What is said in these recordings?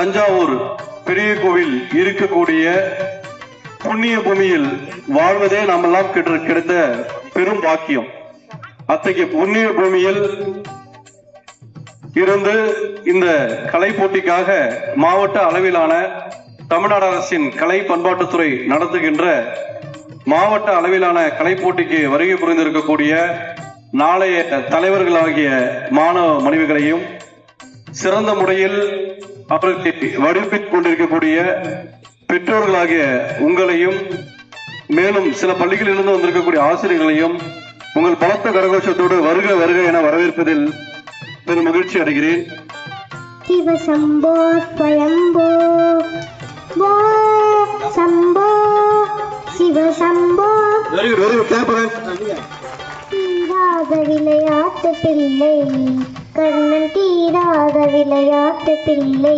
தஞ்சாவூர் பெரிய கோவில் இருக்கக்கூடிய புண்ணிய பூமியில் வாழ்வதே நம்மெல்லாம் கிடைத்த பெரும் பாக்கியம். அத்தகைய புண்ணிய பூமியில் இருந்து இந்த கலை போட்டிக்காக மாவட்ட அளவிலான தமிழ்நாடு அரசின் கலை பண்பாட்டுத்துறை நடத்துகின்ற மாவட்ட அளவிலான கலை போட்டிக்கு வருகை புரிந்திருக்கக்கூடிய நாளைய தலைவர்களாகிய மாணவ மனைவிகளையும் சிறந்த முறையில் அவர்களை வடிவமைத்துக் கொண்டிருக்கக்கூடிய பெற்றோர்களாகிய உங்களையும் மேலும் சில பள்ளிகளிலிருந்து வந்திருக்கக்கூடிய ஆசிரியர்களையும் உங்கள் பலத்த கரகோஷத்தோடு வருக வருக என வரவேற்பதில் பெரும் மகிழ்ச்சி அடைகிறேன். சிவசம்போ ஸ்வயம்போ சம்போ சிவசம்போ தீராத விளையாட்டு பிள்ளை கண்ணன் தீராத விளையாட்டு பிள்ளை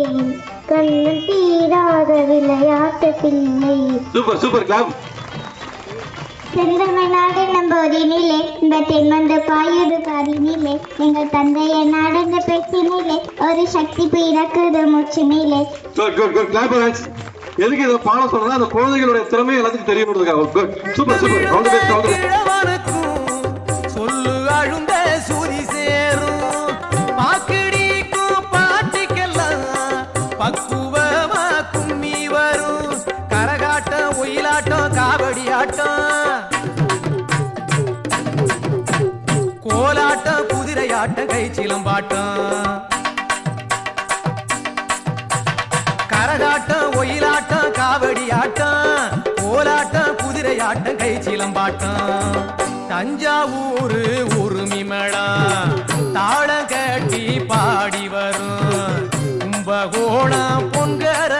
கண்ணன் தீராத விளையாட்டு பிள்ளை. Super super clap. செந்தமை நாடு நம்போதினிலே இந்த தென்மந்த பாயுது காதினிலே எங்கள் தந்தைய நாடந்த பேச்சினிலே ஒரு சக்தி பிறக்குது மூச்சினிலே. எதுக்கு இதை பாட சொன்னா அந்த குழந்தைகளுடைய திறமை எல்லாத்துக்கும் தெரியப்படுறதுக்காக. Super super. All the best. All the best. சொல்லு அழுந்த சூரி சேரும் பாக்கடிக்கும் பாட்டிக்கெல்லாம் பக்குவமா கும்மி வரும் கரகாட்டம் ஒயிலாட்டம் காவடி ஆட்டம் கோலாட்டம் குதிரையாட்டம் கை சிலம்பாட்டம் கரகாட்டம் ஒயிலாட்டம் காவடி ஆட்டம் கோலாட்டம் குதிரையாட்டம் கை சிலம்பாட்டம் தஞ்சாவூர் உருமிமடம் தாளம் கட்டி பாடி வரும் கும்பகோணம் பொன்கர